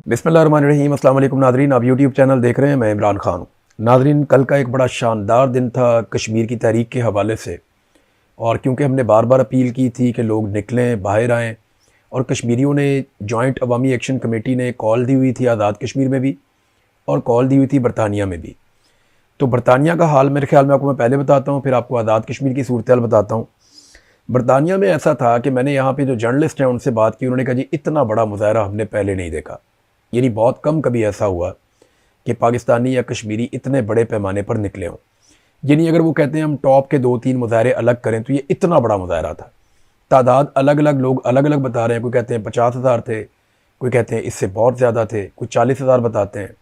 बिस्मिल्लाहिर्रहमानिर्रहीम। अस्सलाम वालेकुम नाज़रीन, आप यूट्यूब चैनल देख रहे हैं, मैं इमरान खान हूँ। नाज़रीन, कल का एक बड़ा शानदार दिन था कश्मीर की तहरीक के हवाले से, और क्योंकि हमने बार बार अपील की थी कि लोग निकलें, बाहर आएँ, और कश्मीरियों ने जॉइंट अवामी एक्शन कमेटी ने कॉल दी हुई थी आज़ाद कश्मीर में भी और कॉल दी हुई थी बरतानिया में भी। तो बरतानिया का हाल मेरे ख्याल में आपको मैं पहले बताता हूँ, फिर आपको आज़ाद कश्मीर की सूरत हाल बताता हूँ। बरतानिया में ऐसा था कि मैंने यहाँ पे जो जर्नलिस्ट हैं उनसे बात की, उन्होंने कहा जी इतना बड़ा मुजाहरा हमने पहले नहीं देखा। यानी बहुत कम कभी ऐसा हुआ कि पाकिस्तानी या कश्मीरी इतने बड़े पैमाने पर निकले हों। यानी अगर वो कहते हैं हम टॉप के 2-3 मुजाहरे अलग करें तो ये इतना बड़ा मुजाहरा था। तादाद अलग अलग लोग अलग अलग बता रहे हैं, कोई कहते हैं 50,000 थे, कोई कहते हैं इससे बहुत ज़्यादा थे, कोई 40,000 बताते हैं,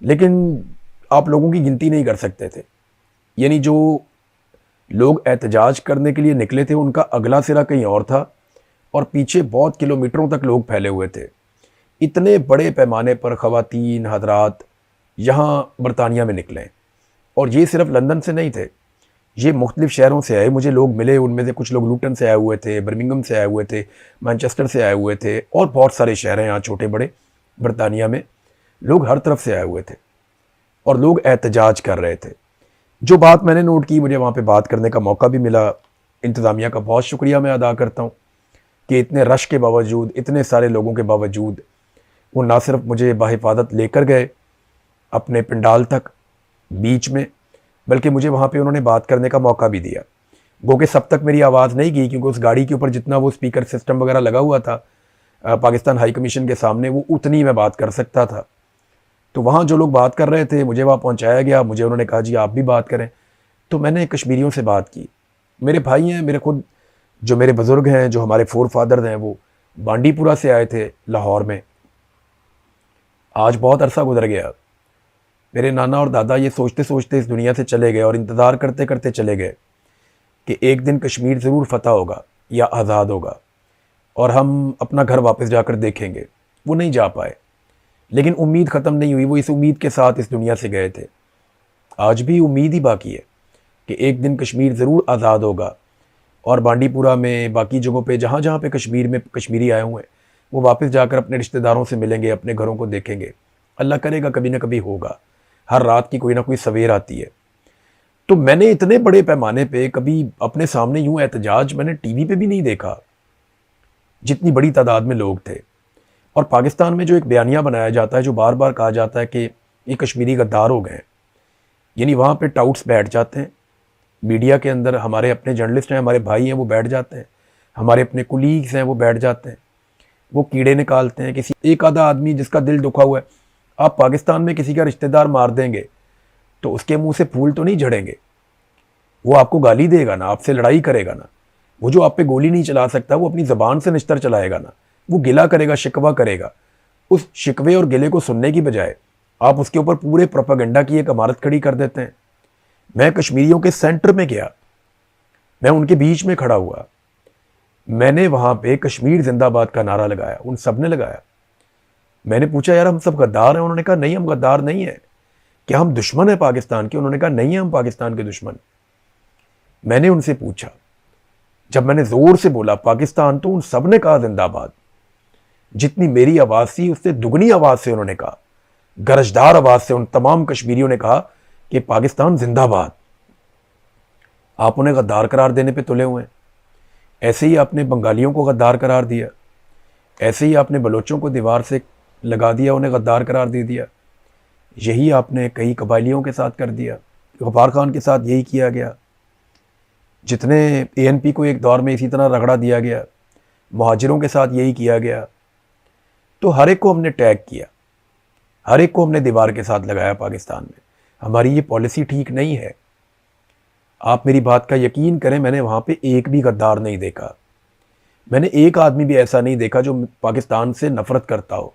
लेकिन आप लोगों की गिनती नहीं कर सकते थे। यानी जो लोग एहतजाज करने के लिए निकले थे उनका अगला सिरा कहीं और था और पीछे बहुत किलोमीटरों तक लोग फैले हुए थे। इतने बड़े पैमाने पर ख़वातीन हजरात यहाँ बरतानिया में निकले, और ये सिर्फ लंदन से नहीं थे, ये मुख्तलिफ़ शहरों से आए। मुझे लोग मिले, उनमें से कुछ लोग लूटन से आए हुए थे, बर्मिंघम से आए हुए थे, मैनचेस्टर से आए हुए थे, और बहुत सारे शहर हैं यहाँ छोटे बड़े बरतानिया में। लोग हर तरफ से आए हुए थे और लोग एहतजाज कर रहे थे। जो बात मैंने नोट की, मुझे वहाँ पे बात करने का मौका भी मिला। इंतज़ामिया का बहुत शुक्रिया मैं अदा करता हूँ कि इतने रश के बावजूद, इतने सारे लोगों के बावजूद वो ना सिर्फ मुझे बाहिफाजत लेकर गए अपने पंडाल तक बीच में, बल्कि मुझे वहाँ पे उन्होंने बात करने का मौका भी दिया। गो कि सब तक मेरी आवाज़ नहीं गई, क्योंकि उस गाड़ी के ऊपर जितना वो स्पीकर सिस्टम वगैरह लगा हुआ था पाकिस्तान हाई कमीशन के सामने, वो उतनी मैं बात कर सकता था। तो वहाँ जो लोग बात कर रहे थे मुझे वहाँ पहुँचाया गया, मुझे उन्होंने कहा जी आप भी बात करें। तो मैंने कश्मीरियों से बात की। मेरे भाई हैं, मेरे खुद जो मेरे बुज़ुर्ग हैं, जो हमारे फोर फादर्स हैं, वो बांडीपुरा से आए थे लाहौर में। आज बहुत अरसा गुजर गया। मेरे नाना और दादा ये सोचते सोचते इस दुनिया से चले गए और इंतज़ार करते करते चले गए कि एक दिन कश्मीर ज़रूर फतह होगा या आज़ाद होगा और हम अपना घर वापस जाकर देखेंगे। वो नहीं जा पाए, लेकिन उम्मीद ख़त्म नहीं हुई। वो इस उम्मीद के साथ इस दुनिया से गए थे। आज भी उम्मीद ही बाकी है कि एक दिन कश्मीर ज़रूर आज़ाद होगा और बांडीपुरा में, बाकी जगहों पे जहाँ जहाँ पे कश्मीर में कश्मीरी आए हुए हैं, वो वापस जाकर अपने रिश्तेदारों से मिलेंगे, अपने घरों को देखेंगे। अल्लाह करेगा कभी ना कभी होगा। हर रात की कोई ना कोई सवेर आती है। तो मैंने इतने बड़े पैमाने पे कभी अपने सामने यूं एहतजाज मैंने टीवी पे भी नहीं देखा, जितनी बड़ी तादाद में लोग थे। और पाकिस्तान में जो एक बयानिया बनाया जाता है, जो बार बार कहा जाता है कि ये कश्मीरी गद्दार हो गए, यानी वहाँ पे टाउट्स बैठ जाते हैं मीडिया के अंदर, हमारे अपने जर्नलिस्ट हैं, हमारे भाई हैं, वो बैठ जाते हैं, हमारे अपने कुलीग्स हैं, वो बैठ जाते हैं, वो कीड़े निकालते हैं। किसी एक आधा आदमी जिसका दिल दुखा हुआ है, आप पाकिस्तान में किसी का रिश्तेदार मार देंगे तो उसके मुंह से फूल तो नहीं झड़ेंगे। वो आपको गाली देगा ना, आपसे लड़ाई करेगा ना। वो जो आप पे गोली नहीं चला सकता, वो अपनी ज़बान से निश्तर चलाएगा ना। वो गिला करेगा, शिकवा करेगा। उस शिकवे और गिले को सुनने की बजाय आप उसके ऊपर पूरे प्रोपेगेंडा की एक इमारत खड़ी कर देते हैं। मैं कश्मीरियों के सेंटर में गया, मैं उनके बीच में खड़ा हुआ, मैंने वहाँ पे कश्मीर जिंदाबाद का नारा लगाया, उन सब ने लगाया। मैंने पूछा यार हम सब गद्दार हैं? उन्होंने कहा नहीं हम गद्दार नहीं हैं। क्या हम दुश्मन हैं पाकिस्तान के? उन्होंने कहा नहीं हम पाकिस्तान के दुश्मन। मैंने उनसे पूछा, जब मैंने जोर से बोला पाकिस्तान, तो उन सब ने कहा जिंदाबाद। जितनी मेरी आवाज़ थी उससे दुगनी आवाज़ से उन्होंने कहा, गरजदार आवाज़ से उन तमाम कश्मीरियों ने कहा कि पाकिस्तान जिंदाबाद। आप उन्हें गद्दार करार देने पे तुले हुए हैं। ऐसे ही आपने बंगालियों को गद्दार करार दिया, ऐसे ही आपने बलोचों को दीवार से लगा दिया, उन्हें गद्दार करार दे दिया। यही आपने कई कबायलियों के साथ कर दिया। गफ्फार खान के साथ यही किया गया। जितने एएनपी को एक दौर में इसी तरह रगड़ा दिया गया, मुहाजिरों के साथ यही किया गया। तो हर एक को हमने टैग किया, हर एक को हमने दीवार के साथ लगाया पाकिस्तान में। हमारी ये पॉलिसी ठीक नहीं है। आप मेरी बात का यकीन करें, मैंने वहाँ पे एक भी गद्दार नहीं देखा। मैंने एक आदमी भी ऐसा नहीं देखा जो पाकिस्तान से नफरत करता हो।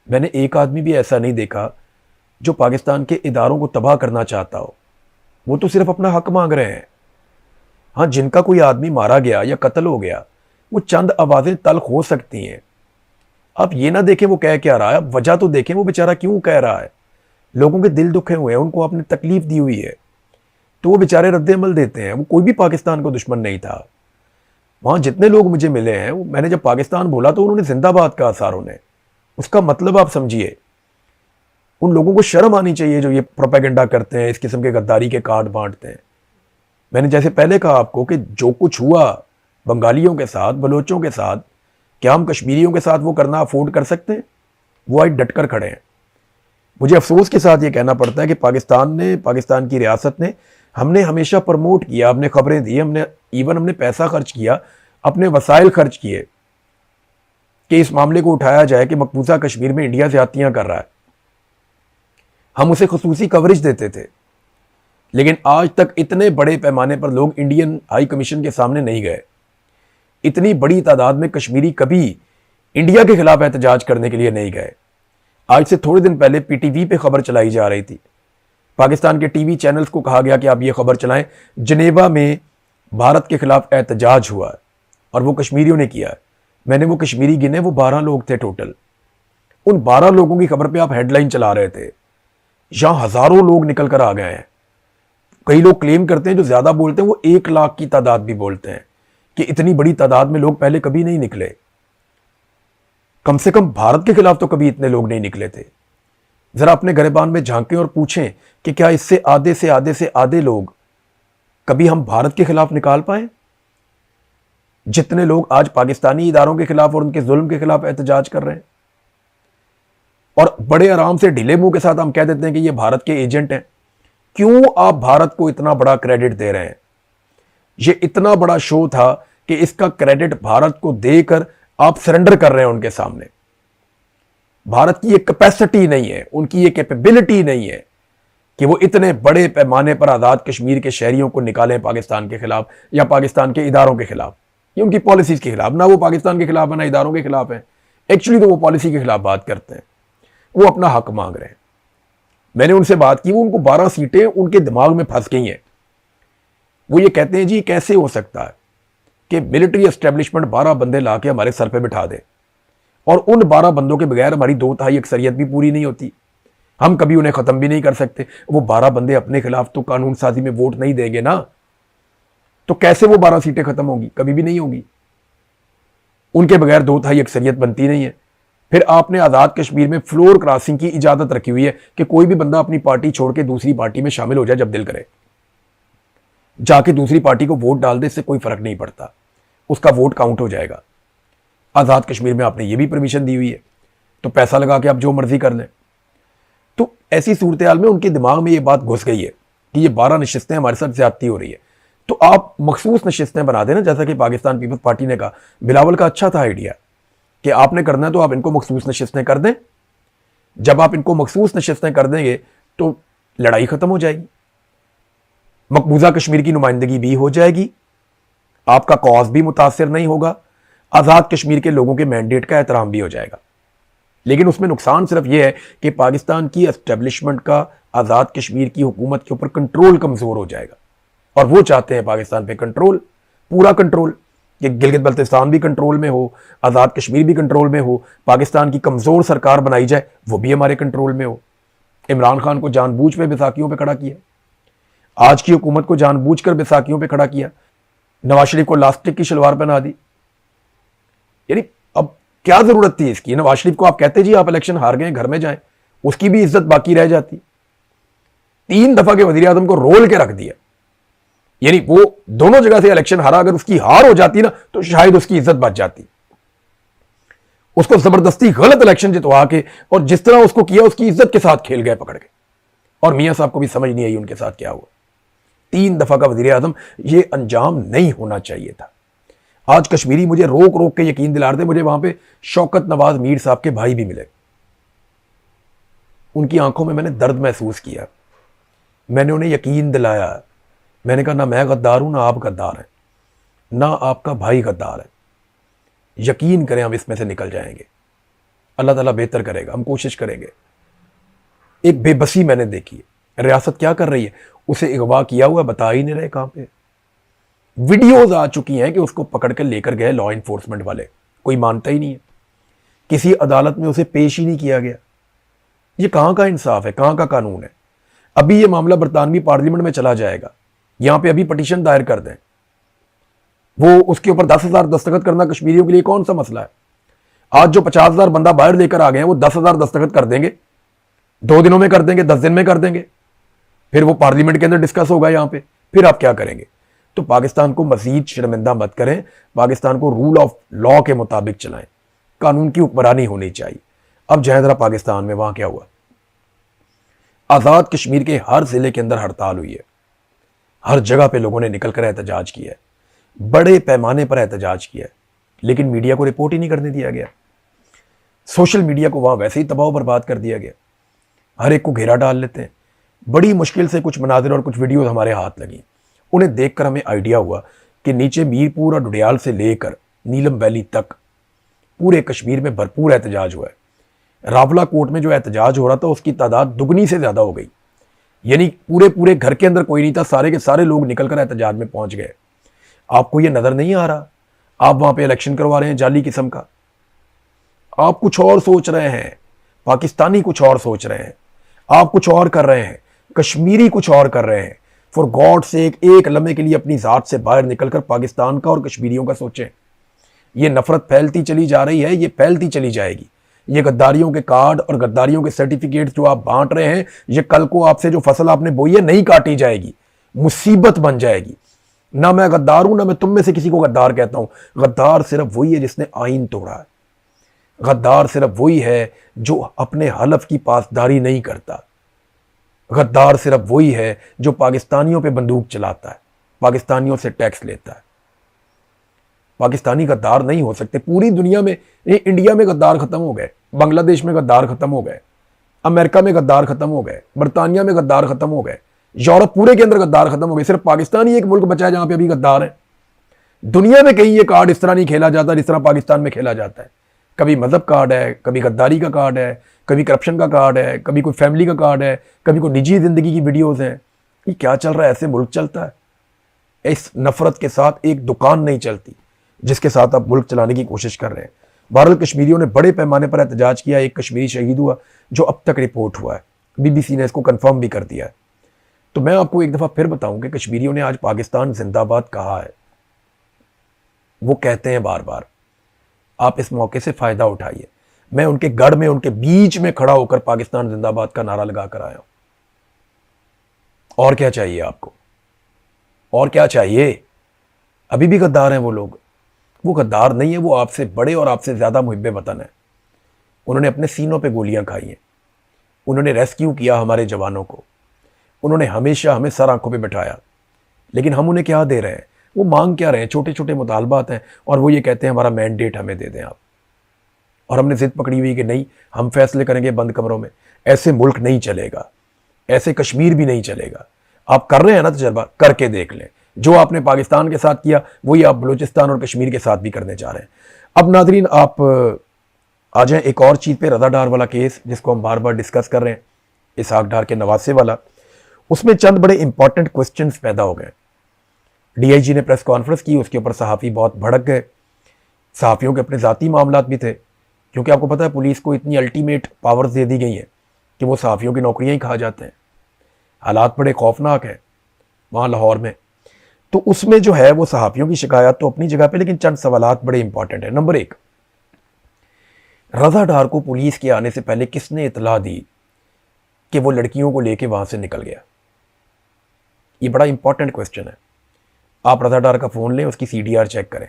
मैंने एक आदमी भी ऐसा नहीं देखा जो पाकिस्तान के इदारों को तबाह करना चाहता हो। वो तो सिर्फ अपना हक मांग रहे हैं। हाँ, जिनका कोई आदमी मारा गया या कत्ल हो गया, वो चंद आवाज़ें तल्ख हो सकती हैं। आप ये ना देखें वो कह क्या रहा है, आप वजह तो देखें वो बेचारा क्यों कह रहा है। लोगों के दिल दुखे हुए हैं, उनको आपने तकलीफ दी हुई है, तो वो बेचारे रद्द-ए-अमल देते हैं। वो कोई भी पाकिस्तान को दुश्मन नहीं था। वहाँ जितने लोग मुझे मिले हैं, मैंने जब पाकिस्तान बोला तो उन्होंने जिंदाबाद कहा सारों ने। उसका मतलब आप समझिए। उन लोगों को शर्म आनी चाहिए जो ये प्रोपेगेंडा करते हैं, इस किस्म के गद्दारी के कार्ड बांटते हैं। मैंने जैसे पहले कहा आपको कि जो कुछ हुआ बंगालियों के साथ, बलोचों के साथ, क्या हम कश्मीरियों के साथ वो करना अफोर्ड कर सकते हैं? वो आज डटकर खड़े हैं। मुझे अफसोस के साथ ये कहना पड़ता है कि पाकिस्तान की रियासत ने, हमने हमेशा प्रमोट किया, हमने खबरें दी, हमने पैसा खर्च किया, अपने वसाइल खर्च किए कि इस मामले को उठाया जाए कि मकबूजा कश्मीर में इंडिया ज्यादतियां कर रहा है। हम उसे खुसूसी कवरेज देते थे। लेकिन आज तक इतने बड़े पैमाने पर लोग इंडियन हाई कमीशन के सामने नहीं गए। इतनी बड़ी तादाद में कश्मीरी कभी इंडिया के खिलाफ एहतजाज करने के लिए नहीं गए। आज से थोड़े दिन पहले पीटीवी पे खबर चलाई जा रही थी, पाकिस्तान के टीवी चैनल्स को कहा गया कि आप ये खबर चलाएं, जनेवा में भारत के खिलाफ एहतजाज हुआ है और वो कश्मीरियों ने किया है। मैंने वो कश्मीरी गिने, वो 12 लोग थे टोटल। उन 12 लोगों की खबर पे आप हेडलाइन चला रहे थे। यहां हजारों लोग निकल कर आ गए हैं। कई लोग क्लेम करते हैं, जो ज्यादा बोलते हैं वो 1 लाख की तादाद भी बोलते हैं कि इतनी बड़ी तादाद में लोग पहले कभी नहीं निकले। कम से कम भारत के खिलाफ तो कभी इतने लोग नहीं निकले थे। जरा अपने गिरबान में झांकें और पूछें कि क्या इससे आधे से आधे लोग कभी हम भारत के खिलाफ निकाल पाए? जितने लोग आज पाकिस्तानी इदारों के खिलाफ और उनके जुल्म के खिलाफ एहतजाज कर रहे हैं, और बड़े आराम से ढीले मुंह के साथ हम कह देते हैं कि ये भारत के एजेंट हैं। क्यों आप भारत को इतना बड़ा क्रेडिट दे रहे हैं? ये इतना बड़ा शो था कि इसका क्रेडिट भारत को देकर आप सरेंडर कर रहे हैं उनके सामने। भारत की ये कैपेसिटी नहीं है, उनकी ये कैपेबिलिटी नहीं है कि वो इतने बड़े पैमाने पर आजाद कश्मीर के शहरियों को निकालें पाकिस्तान के खिलाफ या पाकिस्तान के इदारों के खिलाफ या उनकी पॉलिसीज के खिलाफ। ना वो पाकिस्तान के खिलाफ है, ना इदारों के खिलाफ है। एक्चुअली तो वो पॉलिसी के खिलाफ बात करते हैं, वो अपना हक मांग रहे हैं। मैंने उनसे बात की, वो उनको 12 सीटें उनके दिमाग में फंस गई हैं। वो ये कहते हैं जी कैसे हो सकता है कि मिलिट्री एस्टेब्लिशमेंट 12 बंदे ला के हमारे सर पे बिठा दे और उन 12 बंदों के बगैर हमारी 2/3 अक्सरियत भी पूरी नहीं होती, हम कभी उन्हें खत्म भी नहीं कर सकते। वो 12 बंदे अपने खिलाफ तो कानून साजी में वोट नहीं देंगे ना, तो कैसे वो 12 सीटें खत्म होगी? कभी भी नहीं होगी। उनके बगैर 2/3 अक्सरियत बनती नहीं है। फिर आपने आजाद कश्मीर में फ्लोर क्रॉसिंग की इजाजत रखी हुई है कि कोई भी बंदा अपनी पार्टी छोड़ के दूसरी पार्टी में शामिल हो जाए, जब दिल करे जाके दूसरी पार्टी को वोट डाल दे, इससे कोई फर्क नहीं पड़ता, उसका वोट काउंट हो जाएगा। आजाद कश्मीर में आपने ये भी परमिशन दी हुई है, तो पैसा लगा के आप जो मर्जी कर लें। तो ऐसी सूरत हाल में उनके दिमाग में ये बात घुस गई है कि ये 12 नशिस्तें हमारे साथ ज्यादती हो रही है, तो आप मखसूस नशिस्तें बना देना। जैसा कि पाकिस्तान पीपल्स पार्टी ने कहा, बिलावल का अच्छा था आइडिया कि आपने करना है तो आप इनको मखसूस नशिस्तें कर दें। जब आप इनको मखसूस नशिस्तें कर देंगे तो लड़ाई खत्म हो जाएगी, मकबूजा कश्मीर की नुमाइंदगी भी हो जाएगी, आपका कॉज भी मुतासिर नहीं होगा, आजाद कश्मीर के लोगों के मैंडेट का एहतराम भी हो जाएगा। लेकिन उसमें नुकसान सिर्फ यह है कि पाकिस्तान की एस्टेब्लिशमेंट का आजाद कश्मीर की हुकूमत के ऊपर कंट्रोल कमजोर हो जाएगा, और वो चाहते हैं पाकिस्तान पे कंट्रोल, पूरा कंट्रोल, कि गिलगित बल्तिस्तान भी कंट्रोल में हो, आजाद कश्मीर भी कंट्रोल में हो, पाकिस्तान की कमजोर सरकार बनाई जाए, वो भी हमारे कंट्रोल में हो। इमरान खान को जानबूझ पे बैसाखियों पे खड़ा किया, आज की हुकूमत को जानबूझकर बैसाखियों पे खड़ा किया, नवाज शरीफ को लास्टिक की शलवार पहना दी। यानी अब क्या जरूरत थी इसकी? नवाज शरीफ को आप कहते जी आप इलेक्शन हार गए, घर में जाएं, उसकी भी इज्जत बाकी रह जाती। 3 दफा के वजीर आजम को रोल के रख दिया, यानी वो दोनों जगह से इलेक्शन हारा, अगर उसकी हार हो जाती ना तो शायद उसकी इज्जत बच जाती। उसको जबरदस्ती गलत इलेक्शन जितवा के, और जिस तरह उसको किया उसकी इज्जत के साथ खेल गए पकड़ के, और मियां साहब को भी समझ नहीं आई उनके साथ क्या हुआ। 3 दफा का वजीर आजम, ये अंजाम नहीं होना चाहिए था। आज कश्मीरी मुझे रोक रोक के यकीन दिला रहे थे, मुझे वहां पे शौकत नवाज मीर साहब के भाई भी मिले, उनकी आंखों में मैंने दर्द महसूस किया, मैंने उन्हें यकीन दिलाया। मैंने कहा ना मैं गद्दार हूं, ना आप गद्दार हैं, ना आपका भाई गद्दार है, यकीन करें हम इसमें से निकल जाएंगे, अल्लाह ताला बेहतर करेगा, हम कोशिश करेंगे। एक बेबसी मैंने देखी है, रियासत क्या कर रही है, उसे अगवा किया हुआ बता ही नहीं रहे कहां पे। वीडियोज आ चुकी हैं कि उसको पकड़ कर लेकर गए लॉ इन्फोर्समेंट वाले, कोई मानता ही नहीं है, किसी अदालत में उसे पेश ही नहीं किया गया। ये कहां का इंसाफ है, कहां का कानून है? अभी ये मामला बरतानवी पार्लियामेंट में चला जाएगा, यहां पे अभी पटिशन दायर कर दें, वो उसके ऊपर 10,000 दस्तखत करना कश्मीरियों के लिए कौन सा मसला है? आज जो 50,000 बंदा बाहर लेकर आ गए हैं वो 10,000 दस्तखत कर देंगे, 2 दिनों में कर देंगे, 10 दिन में कर देंगे, फिर वो पार्लियामेंट के अंदर डिस्कस होगा यहां पे, फिर आप क्या करेंगे? तो पाकिस्तान को मजीद शर्मिंदा मत करें, पाकिस्तान को रूल ऑफ लॉ के मुताबिक चलाएं, कानून की हुक्मरानी होनी चाहिए। अब जाए जरा पाकिस्तान में, वहां क्या हुआ? आजाद कश्मीर के हर जिले के अंदर हड़ताल हुई है, हर जगह पे लोगों ने निकलकर एहतजाज किया है, बड़े पैमाने पर एहतजाज किया है, लेकिन मीडिया को रिपोर्ट ही नहीं करने दिया गया। सोशल मीडिया को वहां वैसे ही तबाह बर्बाद कर दिया गया, हर एक को घेरा डाल लेते हैं। बड़ी मुश्किल से कुछ मनाजिर और कुछ वीडियोस हमारे हाथ लगी, उन्हें देखकर हमें आइडिया हुआ कि नीचे मीरपुर और डुडियाल से लेकर नीलम वैली तक पूरे कश्मीर में भरपूर एहतजाज हुआ है। रावला कोट में जो एहतजाज हो रहा था उसकी तादाद दुगनी से ज्यादा हो गई, यानी पूरे पूरे घर के अंदर कोई नहीं था, सारे के सारे लोग निकलकर एहतजाज में पहुंच गए। आपको यह नजर नहीं आ रहा? आप वहां पे इलेक्शन करवा रहे हैं जाली किस्म का, आप कुछ और सोच रहे हैं, पाकिस्तानी कुछ और सोच रहे हैं, आप कुछ और कर रहे हैं, कश्मीरी कुछ और कर रहे हैं। फॉर गॉड से एक लम्हे के लिए अपनी जात से बाहर निकलकर पाकिस्तान का और कश्मीरियों का सोचें। ये नफरत फैलती चली जा रही है, ये फैलती चली जाएगी। ये गद्दारियों के कार्ड और गद्दारियों के सर्टिफिकेट जो आप बांट रहे हैं, ये कल को आपसे जो फसल आपने बोई है नहीं काटी जाएगी, मुसीबत बन जाएगी। ना मैं गद्दार हूं, ना मैं तुम में से किसी को गद्दार कहता हूं। गद्दार सिर्फ वही है जिसने आईन तोड़ा है, गद्दार सिर्फ वही है जो अपने हलफ की पासदारी नहीं करता, गद्दार सिर्फ वही है जो पाकिस्तानियों पे बंदूक चलाता है, पाकिस्तानियों से टैक्स लेता है। पाकिस्तानी गद्दार नहीं हो सकते पूरी दुनिया में। इंडिया में गद्दार खत्म हो गए, बांग्लादेश में गद्दार खत्म हो गए, अमेरिका में गद्दार खत्म हो गए, बर्तानिया में गद्दार खत्म हो गए, यूरोप पूरे के अंदर गद्दार खत्म हो गए। सिर्फ पाकिस्तान ही एक मुल्क बचा है जहां पे अभी गद्दार है। दुनिया में कहीं ये कार्ड इस तरह नहीं खेला जाता जिस तरह पाकिस्तान में खेला जाता है। कभी मजहब कार्ड है, कभी गद्दारी का कार्ड है, कभी करप्शन का कार्ड है, कभी कोई फैमिली का कार्ड है, कभी कोई निजी जिंदगी की वीडियोस हैं। ये क्या चल रहा है? ऐसे मुल्क चलता है? इस नफरत के साथ एक दुकान नहीं चलती जिसके साथ आप मुल्क चलाने की कोशिश कर रहे हैं। बहरहाल कश्मीरियों ने बड़े पैमाने पर एहतजाज किया, एक कश्मीरी शहीद हुआ जो अब तक रिपोर्ट हुआ है, BBC ने इसको कंफर्म भी कर दिया है। तो मैं आपको एक दफा फिर बताऊं कि कश्मीरियों ने आज पाकिस्तान जिंदाबाद कहा है, वो कहते हैं बार बार। आप इस मौके से फायदा उठाइए। मैं उनके गढ़ में, उनके बीच में खड़ा होकर पाकिस्तान जिंदाबाद का नारा लगा कर आया हूं। और क्या चाहिए आपको? और क्या चाहिए? अभी भी गद्दार हैं वो लोग। वो गद्दार नहीं है, वो आपसे बड़े और आपसे ज्यादा मुहिब्बे वतन है। उन्होंने अपने सीनों पे गोलियां खाई हैं, उन्होंने रेस्क्यू किया हमारे जवानों को, उन्होंने हमेशा हमें सर आंखों पे बिठाया। लेकिन हम उन्हें क्या दे रहे हैं? वो मांग क्या रहे हैं? छोटे छोटे मुतालबात हैं और वो ये कहते हैं हमारा मैंडेट हमें दे दें आप। और हमने जिद पकड़ी हुई कि नहीं, हम फैसले करेंगे बंद कमरों में। ऐसे मुल्क नहीं चलेगा, ऐसे कश्मीर भी नहीं चलेगा। आप कर रहे हैं ना तजर्बा, करके देख लें। जो आपने पाकिस्तान के साथ किया वही आप बलूचिस्तान और कश्मीर के साथ भी करने जा रहे हैं। अब नाजरीन आप आ जाएं एक और चीज़ पे, रज़ा डार वाला केस जिसको हम बार बार डिस्कस कर रहे हैं, इसहाक डार के नवासे वाला। उसमें चंद बड़े इंपॉर्टेंट क्वेश्चंस पैदा हो गए। DIG ने प्रेस कॉन्फ्रेंस की, उसके ऊपर सहाफ़ी बहुत भड़क गए। सहाफ़ियों के अपने ज़ाती मामलात भी थे, क्योंकि आपको पता है पुलिस को इतनी अल्टीमेट पावर्स दे दी गई हैं कि वो सहाफ़ियों की नौकरियां ही खा जाते हैं। हालात बड़े खौफनाक हैं वहाँ लाहौर में। तो उसमें जो है वो सहाफ़ियों की शिकायत तो अपनी जगह पे, लेकिन चंद सवालात बड़े इंपॉर्टेंट है। नंबर 1, रज़ा डार को पुलिस के आने से पहले किसने इतला दी कि वो लड़कियों को लेके वहां से निकल गया? ये बड़ा इंपॉर्टेंट क्वेश्चन है। आप रज़ा डार का फ़ोन लें, उसकी CDR चेक करें,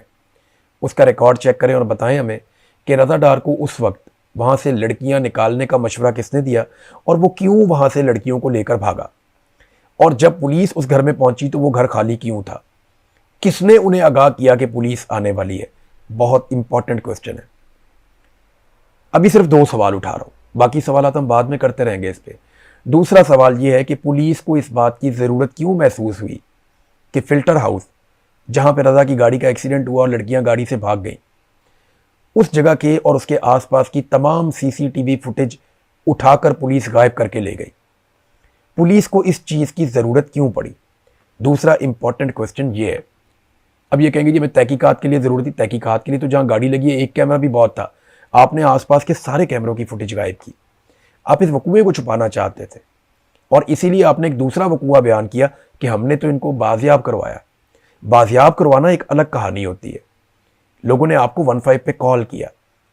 उसका रिकॉर्ड चेक करें और बताएं हमें कि रज़ा डार को उस वक्त वहाँ से लड़कियाँ निकालने का मशवरा किसने दिया और वो क्यों वहाँ से लड़कियों को लेकर भागा। और जब पुलिस उस घर में पहुंची तो वो घर खाली क्यों था? किसने उन्हें आगाह किया कि पुलिस आने वाली है? बहुत इंपॉर्टेंट क्वेश्चन है। अभी सिर्फ 2 सवाल उठा रहा हूँ, बाकी सवाल हम बाद में करते रहेंगे इस पे। दूसरा सवाल ये है कि पुलिस को इस बात की ज़रूरत क्यों महसूस हुई कि फिल्टर हाउस जहाँ पे रज़ा की गाड़ी का एक्सीडेंट हुआ और लड़कियाँ गाड़ी से भाग गईं, उस जगह के और उसके आसपास की तमाम CCTV फुटेज उठाकर पुलिस गायब करके ले गई? पुलिस को इस चीज़ की ज़रूरत क्यों पड़ी? दूसरा इंपॉर्टेंट क्वेश्चन ये है। अब ये कहेंगे जी मैं तहकीकात के लिए ज़रूरत थी। तहकीकात के लिए तो जहाँ गाड़ी लगी है एक कैमरा भी बहुत था, आपने आसपास के सारे कैमरों की फुटेज गायब की। आप इस वकूए को छुपाना चाहते थे और इसीलिए आपने एक दूसरा वकूआ बयान किया कि हमने तो इनको बाजियाब करवाया। बाजियाब करवाना एक अलग कहानी होती है। लोगों ने आपको 15 पे कॉल किया,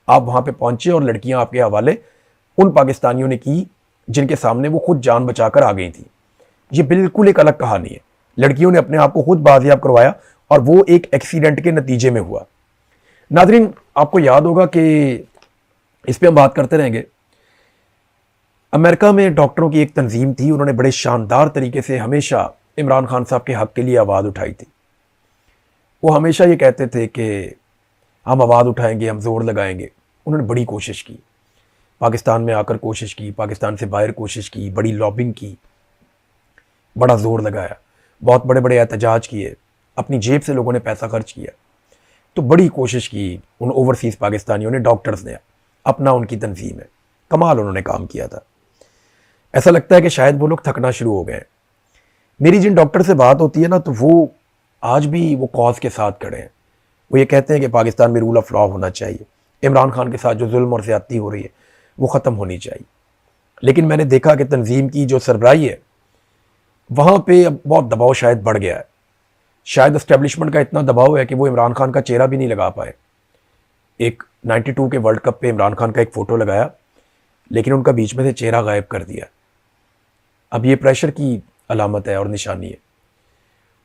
आप वहाँ पे पहुँचे और लड़कियाँ आपके हवाले उन पाकिस्तानियों ने की जिनके सामने वो खुद जान बचाकर आ गई थी। ये बिल्कुल एक अलग कहानी है। लड़कियों ने अपने आप को खुद बाजियाब करवाया और वो एक एक्सीडेंट के नतीजे में हुआ। नाज़रीन, आपको याद होगा कि इस पे हम बात करते रहेंगे। अमेरिका में डॉक्टरों की एक तंजीम थी, उन्होंने बड़े शानदार तरीके से हमेशा इमरान खान साहब के हक़ के लिए आवाज़ उठाई थी। वो हमेशा ये कहते थे कि हम आवाज़ उठाएंगे, हम जोर लगाएंगे। उन्होंने बड़ी कोशिश की, पाकिस्तान में आकर कोशिश की, पाकिस्तान से बाहर कोशिश की, बड़ी लॉबिंग की, बड़ा जोर लगाया, बहुत बड़े बड़े एहतजाज किए, अपनी जेब से लोगों ने पैसा खर्च किया। तो बड़ी कोशिश की उन ओवरसीज़ पाकिस्तानियों ने, डॉक्टर्स ने, अपना उनकी तंजीम है, कमाल उन्होंने काम किया था। ऐसा लगता है कि शायद वो लोग थकना शुरू हो गए हैं। मेरी जिन डॉक्टर से बात होती है ना, तो वो आज भी वो कॉज के साथ खड़े हैं। वो ये कहते हैं कि पाकिस्तान में रूल ऑफ लॉ होना चाहिए, इमरान खान के साथ जो जुल्म और ज़्यादती हो रही है वो ख़त्म होनी चाहिए। लेकिन मैंने देखा कि तंजीम की जो सरबराही है वहाँ पे अब बहुत दबाव शायद बढ़ गया है। शायद एस्टेब्लिशमेंट का इतना दबाव है कि वो इमरान खान का चेहरा भी नहीं लगा पाए। एक 92 के वर्ल्ड कप पे इमरान खान का एक फ़ोटो लगाया, लेकिन उनका बीच में से चेहरा गायब कर दिया। अब ये प्रेशर की अलामत है और निशानी है।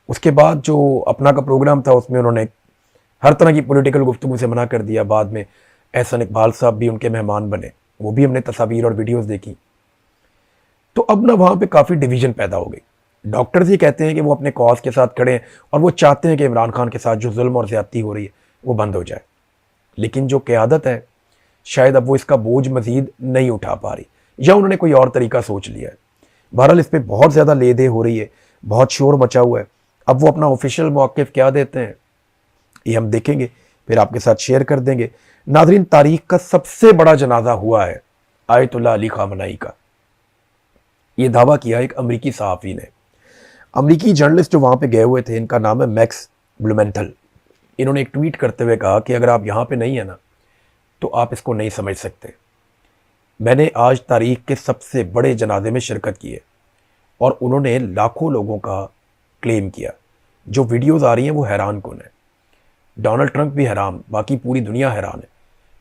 उसके बाद जो अपना का प्रोग्राम था उसमें उन्होंने हर तरह की पॉलिटिकल गुफ्तगू से मना कर दिया। बाद में एहसन इकबाल साहब भी उनके मेहमान बने, वो भी हमने तस्वीर और वीडियोस देखी। तो अब ना वहाँ पे काफ़ी डिवीज़न पैदा हो गई। डॉक्टर्स ये कहते हैं कि वो अपने कॉज के साथ खड़े हैं और वो चाहते हैं कि इमरान खान के साथ जो जुल्म और ज़्यादती हो रही है वो बंद हो जाए। लेकिन जो क़यादत है शायद अब वो इसका बोझ मज़ीद नहीं उठा पा रही, या उन्होंने कोई और तरीका सोच लिया है। बहरहाल इस पर बहुत ज़्यादा ले दे हो रही है, बहुत शोर मचा हुआ है। अब वो अपना ऑफिशियल मौक़िफ़ क्या देते हैं ये हम देखेंगे, फिर आपके साथ शेयर कर देंगे। नाज़रीन, तारीख का सबसे बड़ा जनाजा हुआ है आयतुल्लाह अली खामनेई का। ये दावा किया एक अमरीकी सहाफ़ी ने। अमरीकी जर्नलिस्ट जो वहाँ पे गए हुए थे, इनका नाम है मैक्स ब्लूमेंथल। इन्होंने एक ट्वीट करते हुए कहा कि अगर आप यहाँ पे नहीं है ना तो आप इसको नहीं समझ सकते। मैंने आज तारीख के सबसे बड़े जनाजे में शिरकत की है और उन्होंने लाखों लोगों का क्लेम किया। जो वीडियोज़ आ रही हैं वो हैरान कुन है। डोनाल्ड ट्रंप भी हैरान, बाकी पूरी दुनिया हैरान है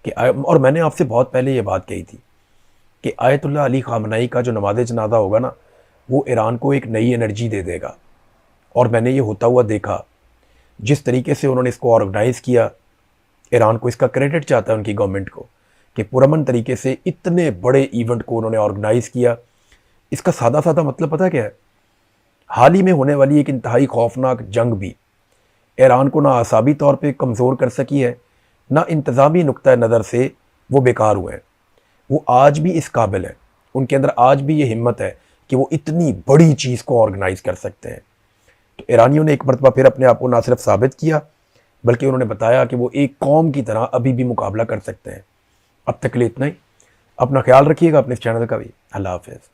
कि और मैंने आपसे बहुत पहले ये बात कही थी कि आयतुल्लाह अली खामनेई का जो नमाज़े जनाजा होगा ना, वो ईरान को एक नई एनर्जी दे देगा। और मैंने ये होता हुआ देखा, जिस तरीके से उन्होंने इसको ऑर्गेनाइज़ किया। ईरान को इसका क्रेडिट चाहता है, उनकी गवर्नमेंट को, कि पुरअमन तरीके से इतने बड़े इवेंट को उन्होंने ऑर्गेनाइज़ किया। इसका सादा सादा मतलब पता क्या है? हाल ही में होने वाली एक इंतहाई खौफनाक जंग भी ईरान को ना आसाबी तौर पे कमज़ोर कर सकी है, ना इंतज़ामी नुक्ता नज़र से वो बेकार हुए हैं। वो आज भी इस काबिल है, उनके अंदर आज भी ये हिम्मत है कि वो इतनी बड़ी चीज़ को ऑर्गेनाइज़ कर सकते हैं। तो ईरानियों ने एक मरतबा फिर अपने आप को ना सिर्फ साबित किया, बल्कि उन्होंने बताया कि वो एक कौम की तरह अभी भी मुकाबला कर सकते हैं। अब तक के लिए इतना ही। अपना ख्याल रखिएगा, अपने इस चैनल का भी। अल्लाह हाफ़िज़।